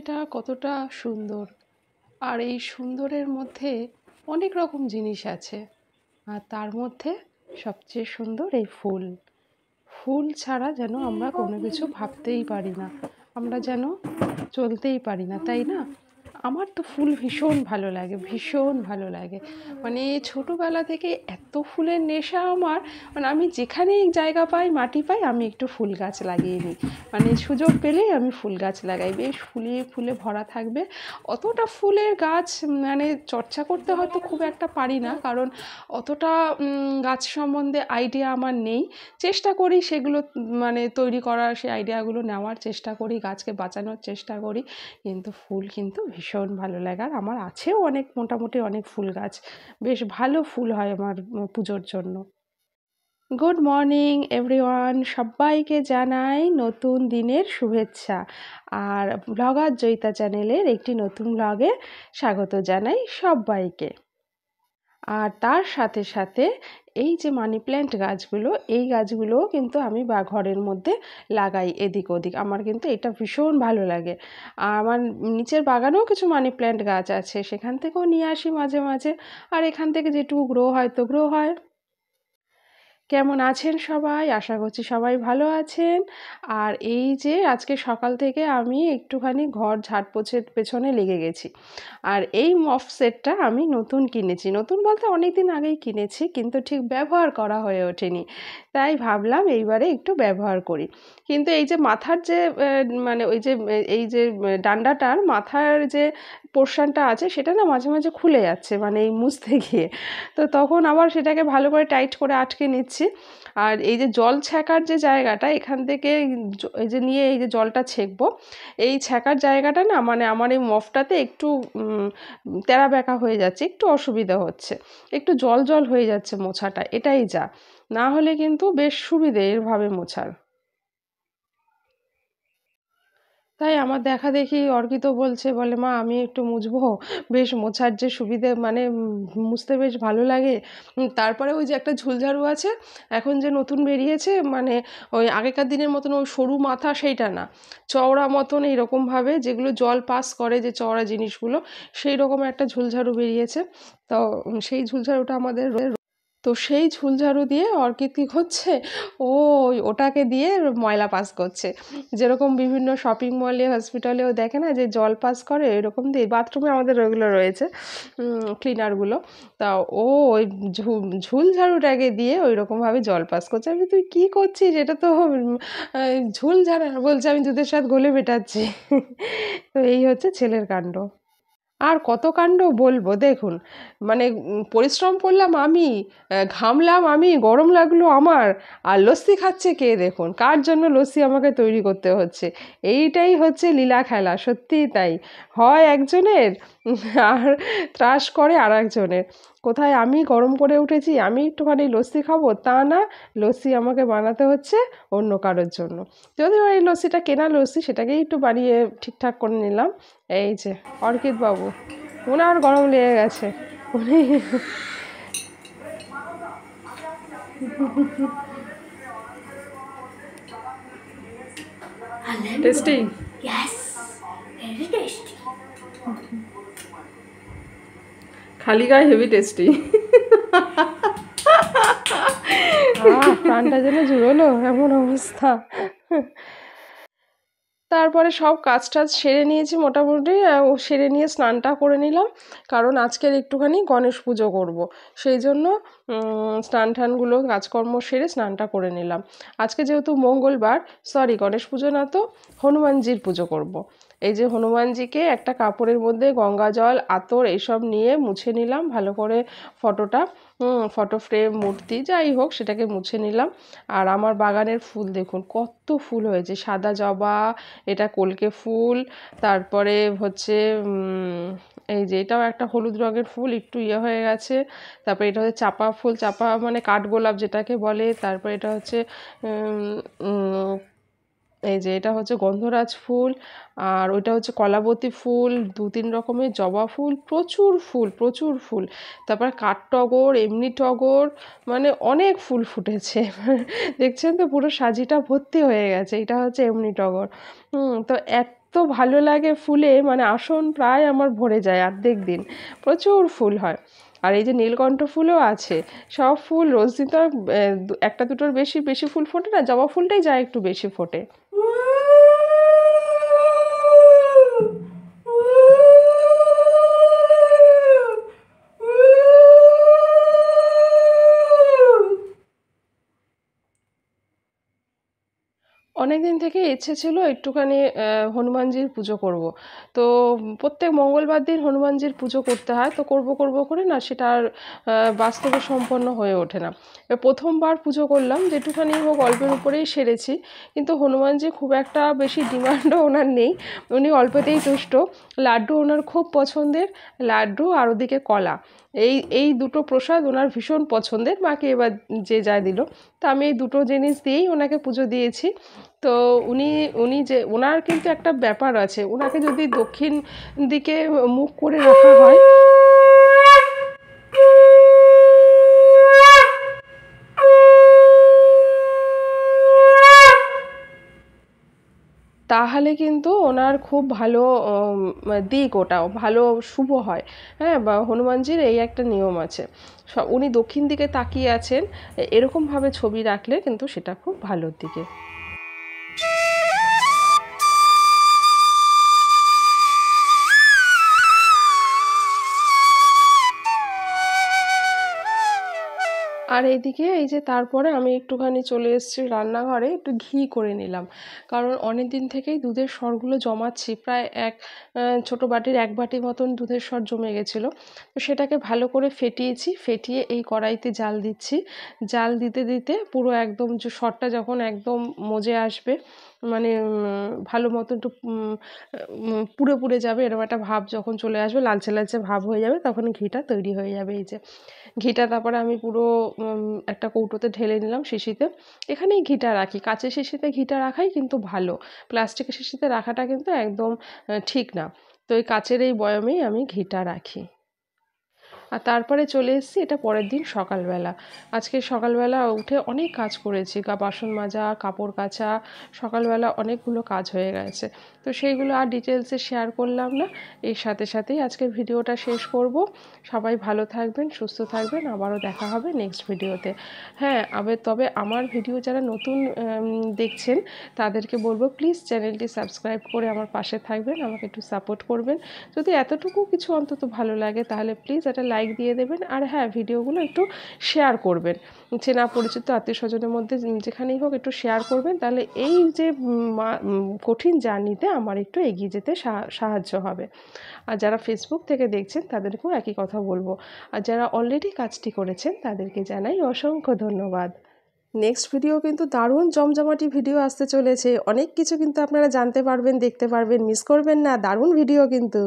পৃথিবীটা কতটা সুন্দর, আর এই সুন্দরের মধ্যে অনেক রকম জিনিস আছে। আর তার মধ্যে সবচেয়ে সুন্দর এই ফুল। ফুল ছাড়া যেন আমরা কোনো কিছু ভাবতেই পারি না, আমরা যেন চলতেই পারি না, তাই না? আমার তো ফুল ভীষণ ভালো লাগে, ভীষণ ভালো লাগে। মানে ছোটোবেলা থেকে এত ফুলের নেশা আমার, মানে আমি যেখানেই জায়গা পাই, মাটি পাই, আমি একটু ফুল গাছ লাগিয়ে নিই। মানে সুযোগ পেলেই আমি ফুল গাছ লাগাই, বেশ ফুলে ফুলে ভরা থাকবে। অতটা ফুলের গাছ মানে চর্চা করতে হয়তো খুব একটা পারি না, কারণ অতটা গাছ সম্বন্ধে আইডিয়া আমার নেই। চেষ্টা করি সেগুলো মানে তৈরি করার, সেই আইডিয়াগুলো নেওয়ার চেষ্টা করি, গাছকে বাঁচানোর চেষ্টা করি। কিন্তু ফুল কিন্তু ভীষণ ভালো লাগে, আর আমার আছেও অনেক, মোটামুটি অনেক ফুল গাছ। বেশ ভালো ফুল হয় আমার পুজোর জন্য। গুড মর্নিং এভরিওয়ান, সবাইকে জানাই নতুন দিনের শুভেচ্ছা। আর ব্লগার জয়িতা চ্যানেলের একটি নতুন ব্লগে স্বাগত জানাই সবাইকে। আর তার সাথে সাথে এই যে মানি প্ল্যান্ট গাছগুলো, এই গাছগুলোও কিন্তু আমি ঘরের মধ্যে লাগাই এদিক ওদিক। আমার কিন্তু এটা ভীষণ ভালো লাগে। আর আমার নিচের বাগানেও কিছু মানি প্ল্যান্ট গাছ আছে, সেখান থেকেও নিয়ে আসি মাঝে মাঝে। আর এখান থেকে যেটুকু গ্রো হয় তো গ্রো হয়। কেমন আছেন সবাই? আশা করছি সবাই ভালো আছেন। আর এই যে আজকে সকাল থেকে আমি একটুখানি ঘর ঝাড় পোছার পেছনে লেগে গেছি। আর এই মপ সেটটা আমি নতুন কিনেছি, নতুন বলতে অনেক দিন আগেই কিনেছি, কিন্তু ঠিক ব্যবহার করা হয়ে ওঠেনি। তাই ভাবলাম এইবারে একটু ব্যবহার করি। কিন্তু এই যে মাথার যে মানে ওই যে এই যে ডান্ডাটার মাথার যে পোর্শনটা আছে, সেটা না মাঝে মাঝে খুলে যাচ্ছে, মানে এই মুছতে গিয়ে। তো তখন আবার সেটাকে ভালো করে টাইট করে আটকে নিচ্ছি। আর এই যে জল ছ্যাঁকার যে জায়গাটা, এখান থেকে এই যে নিয়ে এই যে জলটা ছেঁকবো, এই ছ্যাঁকার জায়গাটা না মানে আমার এই মফটাতে একটু তেরা বেঁকা হয়ে যাচ্ছে, একটু অসুবিধা হচ্ছে, একটু জল জল হয়ে যাচ্ছে মোছাটা, এটাই যা। না হলে কিন্তু বেশ সুবিধে এভাবে মোছার। তাই আমার দেখা দেখি অর্কিতও বলছে, বলে মা আমি একটু মুছবো, বেশ মোছার যে সুবিধে, মানে মুছতে বেশ ভালো লাগে। তারপরে ওই যে একটা ঝুলঝাড়ু আছে এখন যে নতুন বেরিয়েছে, মানে ওই আগেকার দিনের মতন ওই সরু মাথা সেইটা না, চওড়া মতন এইরকমভাবে যেগুলো জল পাস করে, যে চওড়া জিনিসগুলো, সেই রকম একটা ঝুলঝাড়ু বেরিয়েছে। তো সেই ঝুলঝাড়ুটা আমাদের, তো সেই ঝুলঝাড়ু দিয়ে অর্কিত কী করছে, ও ওটাকে দিয়ে ময়লা পাস করছে। যেরকম বিভিন্ন শপিং মলে, হসপিটালেও দেখে না যে জল পাস করে, এরকম দিয়ে বাথরুমে আমাদের ওইগুলো রয়েছে ক্লিনারগুলো। তা ও ওই ঝুলঝাড়ুটাকে দিয়ে ওই রকমভাবে জল পাস করছে। আমি তুই কী করছিস, এটা তো ঝুলঝাড়া, বলছে আমি দুধের সাথে গলে মেটাচ্ছি। তো এই হচ্ছে ছেলের কাণ্ড। আর কত কাণ্ড বলবো, দেখুন মানে পরিশ্রম করলাম আমি, ঘামলাম আমি, গরম লাগলো আমার, আর লস্যি খাচ্ছে কে দেখুন, কার জন্য লস্যি আমাকে তৈরি করতে হচ্ছে। এইটাই হচ্ছে লীলা খেলা, সত্যিই তাই। হয় একজনের আর ত্রাস করে আর একজনের। কোথায় আমি গরম করে উঠেছি, আমি একটুখানি লস্যি খাবো, তা না, লস্যি আমাকে বানাতে হচ্ছে অন্য কারোর জন্য। যদিও এই লস্যিটা কেনা লস্যি, সেটাকেই একটু বানিয়ে ঠিকঠাক করে নিলাম। এই যে অর্কিত বাবু, ওনার গরম লেগে গেছে, উনি টেস্টি। Yes, very tasty. খালি গায়ে হেভি টেস্টি। প্রাণটা যেন জুড়লো, এমন অবস্থা। তারপরে সব কাজ টাজ সেরে নিয়েছি মোটামুটি, সেরে নিয়ে স্নানটা করে নিলাম, কারণ আজকের একটুখানি গণেশ পুজো করব। সেই জন্য স্নান টানগুলো কাজকর্ম সেরে স্নানটা করে নিলাম। আজকে যেহেতু মঙ্গলবার, সরি গণেশ পুজো না তো, হনুমানজির পুজো করব। এই যে হনুমানজিকে একটা কাপড়ের মধ্যে গঙ্গা জল, আতর এইসব নিয়ে মুছে নিলাম ভালো করে, ফটোটা, ফটো ফ্রেম, মূর্তি যাই হোক সেটাকে মুছে নিলাম। আর আমার বাগানের ফুল দেখুন কত ফুল হয়েছে, সাদা জবা, এটা কলকে ফুল, তারপরে হচ্ছে এই যে এটাও একটা হলুদ রঙের ফুল, একটু ইয়ে হয়ে গেছে। তারপরে এটা হচ্ছে চাপা ফুল, চাপা মানে কাঠগোলাপ যেটাকে বলে। তারপরে এটা হচ্ছে এই যে এটা হচ্ছে গন্ধরাজ ফুল, আর ওইটা হচ্ছে কলাবতী ফুল, 2-3 রকমের জবা ফুল, প্রচুর ফুল, প্রচুর ফুল। তারপরে কাঠটগর, এমনি টগর, মানে অনেক ফুল ফুটেছে। দেখছেন তো পুরো সাজিটা ভর্তি হয়ে গেছে। এটা হচ্ছে এমনি টগর। তো এত ভালো লাগে ফুলে, মানে আসন প্রায় আমার ভরে যায় অর্ধেক দিন, প্রচুর ফুল হয়। আর এই যে নীলকণ্ঠ ফুলও আছে, সব ফুল রোজদিন তো আর, একটা দুটোর বেশি বেশি ফুল ফোটে না, জবা ফুলটাই যায় একটু বেশি ফোটে। অনেকদিন থেকে ইচ্ছে ছিল একটুখানি হনুমানজির পুজো করব। তো প্রত্যেক মঙ্গলবার দিন হনুমানজির পুজো করতে হয়, তো করব করব করে না সেটা আর বাস্তবে সম্পন্ন হয়ে ওঠে না। প্রথমবার পুজো করলাম, যেটুখানি হোক অল্পের উপরেই সেরেছি, কিন্তু হনুমানজি খুব একটা বেশি ডিমান্ডও ওনার নেই, উনি অল্পতেই তুষ্ট। লাড্ডু ওনার খুব পছন্দের, লাড্ডু আর ওদিকে কলা, এই এই দুটো প্রসাদ ওনার ভীষণ পছন্দের। মাকে এবার যে যা দিল, তা আমি এই দুটো জিনিস দিয়েই ওনাকে পুজো দিয়েছি। তো উনি উনি যে ওনার কিন্তু একটা ব্যাপার আছে, ওনাকে যদি দক্ষিণ দিকে মুখ করে রাখা হয়, তাহলে কিন্তু ওনার খুব ভালো দিক, ওটাও ভালো শুভ হয়। হ্যাঁ, বা হনুমানজির এই একটা নিয়ম আছে, উনি দক্ষিণ দিকে তাকিয়ে আছেন, এরকমভাবে ছবি রাখলে কিন্তু সেটা খুব ভালোর দিকে। আর এইদিকে এই যে তারপরে আমি একটুখানি চলে এসেছি রান্নাঘরে, একটু ঘি করে নিলাম, কারণ অনেক দিন থেকেই দুধের সরগুলো জমাচ্ছি, প্রায় ছোটো বাটির 1 বাটি মতন দুধের সর জমে গেছিলো। তো সেটাকে ভালো করে ফেটিয়েছি, ফেটিয়ে এই কড়াইতে জাল দিচ্ছি। জাল দিতে দিতে পুরো একদম যে সরটা যখন একদম মজে আসবে, মানে ভালো মতো একটু পুড়ে পুড়ে যাবে, এরকম একটা ভাব যখন চলে আসবে, লালচে লালচে ভাব হয়ে যাবে, তখন ঘিটা তৈরি হয়ে যাবে। এই যে ঘিটা তারপরে আমি পুরো একটা কৌটোতে ঢেলে নিলাম শিশিতে। এখানেই ঘিটা রাখি, কাঁচের শিশিতে ঘিটা রাখাই কিন্তু ভালো, প্লাস্টিকের শিশিতে রাখাটা কিন্তু একদম ঠিক না। তো এই কাচের এই বয়ামেই আমি ঘিটা রাখি। আর তারপরে চলে এসেছি, এটা পরের দিন সকালবেলা। আজকে সকালবেলা উঠে অনেক কাজ করেছি, বাসন মাজা, কাপড় কাচা, সকালবেলা অনেকগুলো কাজ হয়ে গেছে। তো সেইগুলো আর ডিটেলসে শেয়ার করলাম না, এর সাথে সাথেই আজকের ভিডিওটা শেষ করব। সবাই ভালো থাকবেন, সুস্থ থাকবেন, আবারও দেখা হবে নেক্সট ভিডিওতে। হ্যাঁ, তবে আমার ভিডিও যারা নতুন দেখছেন তাদেরকে বলবো প্লিজ চ্যানেলটি সাবস্ক্রাইব করে আমার পাশে থাকবেন, আমাকে একটু সাপোর্ট করবেন। যদি এতটুকু কিছু অন্তত ভালো লাগে তাহলে প্লিজ একটা লাইক দিয়ে দেবেন। আর হ্যাঁ, ভিডিওগুলো একটু শেয়ার করবেন, চেনা পরিচিত আত্মীয় স্বজনের মধ্যে যেখানেই হোক একটু শেয়ার করবেন, তাহলে এই যে কঠিন জার্নিতে আমার একটু এগিয়ে যেতে সাহায্য হবে। আর যারা ফেসবুক থেকে দেখছেন তাদেরকেও একই কথা বলবো, আর যারা অলরেডি কাজটি করেছেন তাদেরকে জানাই অসংখ্য ধন্যবাদ। নেক্সট ভিডিও কিন্তু দারুণ জমজমাটি ভিডিও আসতে চলেছে, অনেক কিছু কিন্তু আপনারা জানতে পারবেন, দেখতে পারবেন, মিস করবেন না, দারুণ ভিডিও কিন্তু।